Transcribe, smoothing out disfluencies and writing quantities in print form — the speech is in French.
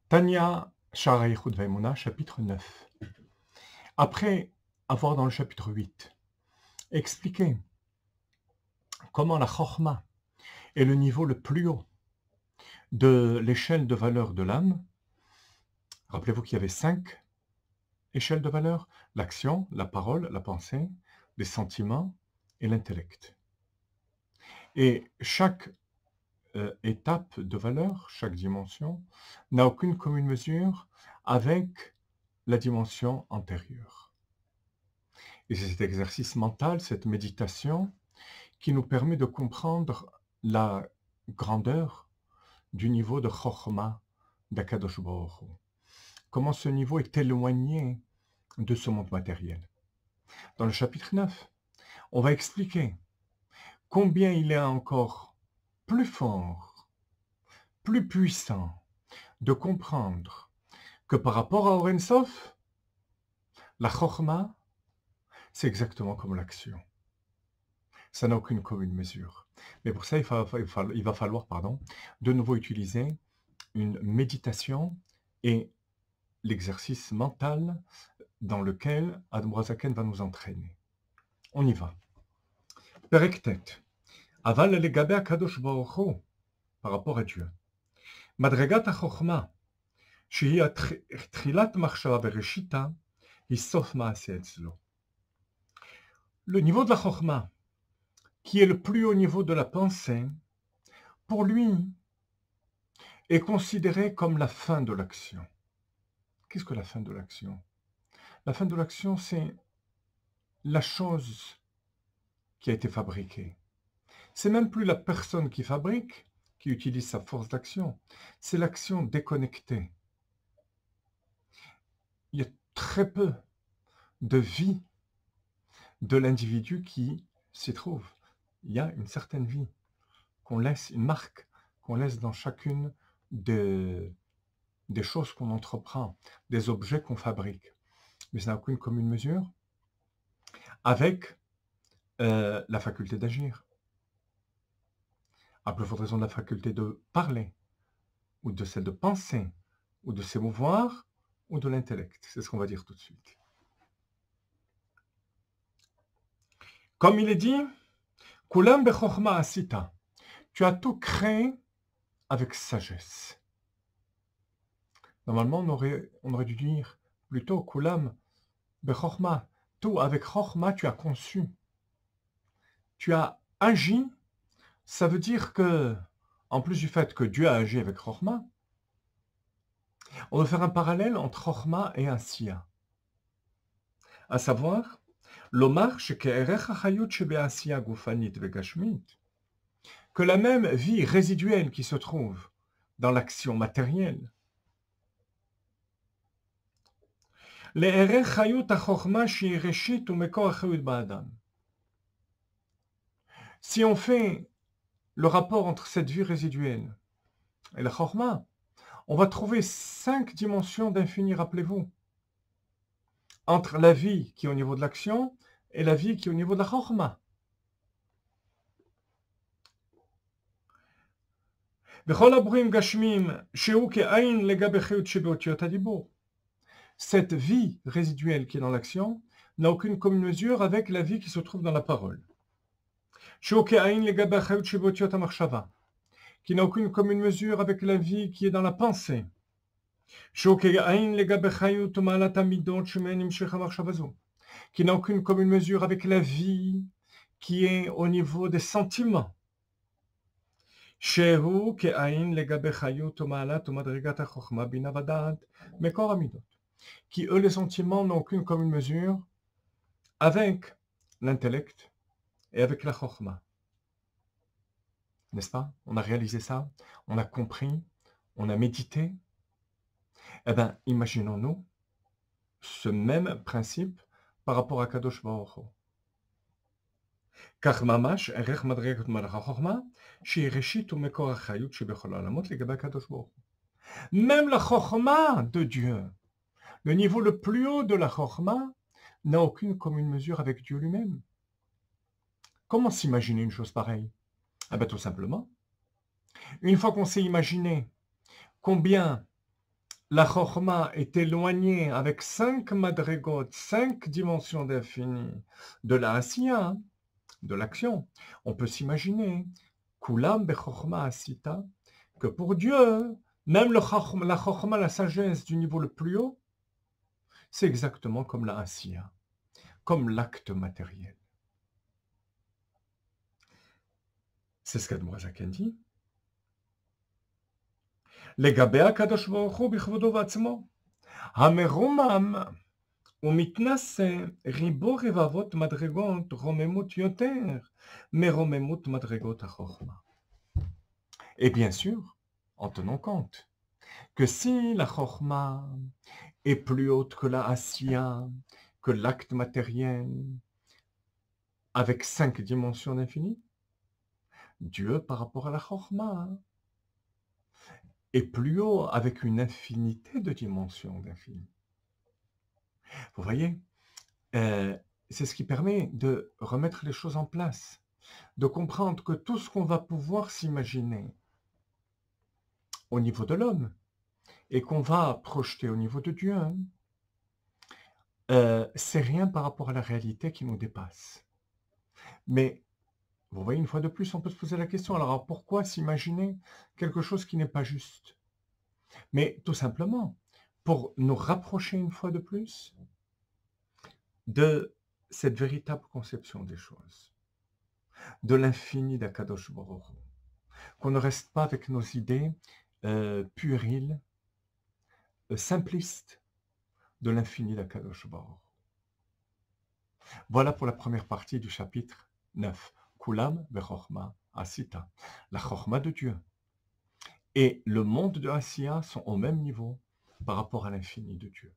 Tanya Sha'ar HaYichud Va'Emunah, chapitre 9. Après avoir dans le chapitre 8 expliqué comment la Chokhmah est le niveau le plus haut de l'échelle de valeur de l'âme, rappelez-vous qu'il y avait 5 échelles de valeur, l'action, la parole, la pensée, les sentiments et l'intellect. Et chaque étape de valeur, chaque dimension, n'a aucune commune mesure avec la dimension antérieure. Et c'est cet exercice mental, cette méditation, qui nous permet de comprendre la grandeur du niveau de Chokhmah d'Akadosh Baruch Hu. Comment ce niveau est éloigné de ce monde matériel. Dans le chapitre 9, on va expliquer combien il est encore plus fort, plus puissant de comprendre que par rapport à Or Sof, la Chokhmah, c'est exactement comme l'action. Ça n'a aucune commune mesure. Mais pour ça, il va falloir de nouveau utiliser une méditation et l'exercice mental dans lequel Admor HaZaken va nous entraîner. On y va. Perek Tet. Aval legabe HaKadosh Baruch Hu, par rapport à Dieu. Madregat HaChokhmah, shehi trilat machshava bereshita, hi sof ma'aseh etzlo. Le niveau de la Chokhmah, qui est le plus haut niveau de la pensée, pour lui, est considéré comme la fin de l'action. Qu'est-ce que la fin de l'action? La fin de l'action, c'est la chose qui a été fabriquée. C'est même plus la personne qui fabrique, qui utilise sa force d'action, c'est l'action déconnectée. Il y a très peu de vie de l'individu qui s'y trouve. Il y a une certaine vie qu'on laisse, une marque qu'on laisse dans chacune des choses qu'on entreprend, des objets qu'on fabrique. Mais ça n'a aucune commune mesure avec la faculté d'agir. À plus forte raison de la faculté de parler, ou de celle de penser, ou de s'émouvoir, ou de l'intellect. C'est ce qu'on va dire tout de suite. Comme il est dit, Kulam bechokhma asita. Tu as tout créé avec sagesse. Normalement, on aurait dû dire plutôt Kulam bechokhma. Tout avec chokhma, tu as conçu. Tu as agi. Ça veut dire que, en plus du fait que Dieu a agi avec chokhma, on veut faire un parallèle entre chokhma et un siya. À savoir, l'omar sheke'erech hachayut shebe'asiya gufanit vegashmit, que la même vie résiduelle qui se trouve dans l'action matérielle, le'erech hayut hachokma shi reshit umekor hachayut ba'adam. Si on fait le rapport entre cette vie résiduelle et la chokma, on va trouver 5 dimensions d'infini, rappelez-vous, entre la vie qui est au niveau de l'action et la vie qui est au niveau de la chokma. Cette vie résiduelle qui est dans l'action n'a aucune commune mesure avec la vie qui se trouve dans la parole. Qui n'a aucune commune mesure avec la vie qui est dans la pensée. Qui n'a aucune commune mesure avec la vie qui est au niveau des sentiments. Qui eux les sentiments n'ont aucune commune mesure avec l'intellect et avec la chokhmah. N'est-ce pas? On a réalisé ça, on a compris, on a médité. Eh bien, imaginons-nous ce même principe par rapport à Kadosh Baruch Hu. כך ממש ערך מדרגת מלאך החוכמה שהיא ראשית ומקור החיות שבכל העולמות לגבי הקדוש ברוך הוא. Même la chokhmah de Dieu, le niveau le plus haut de la chokhmah, n'a aucune commune mesure avec Dieu lui-même. Comment s'imaginer une chose pareille? Eh bien, tout simplement, une fois qu'on s'est imaginé combien la Chorma est éloignée avec 5 madrigotes, 5 dimensions d'infini de la Asiya, de l'action. On peut s'imaginer, Kulam bechorma asita, que pour Dieu, même la Chorma, la sagesse du niveau le plus haut, c'est exactement comme la Asiya, comme l'acte matériel. C'est ce qu'Admorazaken dit. לגבי הקדוש ברוך הוא בכבודו ועצמו, המרומם ומתנשא ריבו רבבות מדרגות רוממות יותר מרוממות מדרגות החוכמה. Et bien sûr, en tenant compte que si la Chorma est plus haute que la Asiya, que l'acte matériel, avec 5 dimensions d'infini, Dieu par rapport à la Chorma est plus haut avec une infinité de dimensions d'infini. Vous voyez, c'est ce qui permet de remettre les choses en place, de comprendre que tout ce qu'on va pouvoir s'imaginer au niveau de l'homme et qu'on va projeter au niveau de Dieu, c'est rien par rapport à la réalité qui nous dépasse. Mais, vous voyez, une fois de plus, on peut se poser la question, alors pourquoi s'imaginer quelque chose qui n'est pas juste? Mais tout simplement, pour nous rapprocher une fois de plus de cette véritable conception des choses, de l'infini d'Akadosh Baruch Hu, qu'on ne reste pas avec nos idées puériles, simplistes de l'infini d'Akadosh Baruch Hu. Voilà pour la première partie du chapitre 9. Kulam vechorma asita. La chorma de Dieu et le monde de Asiya sont au même niveau par rapport à l'infini de Dieu.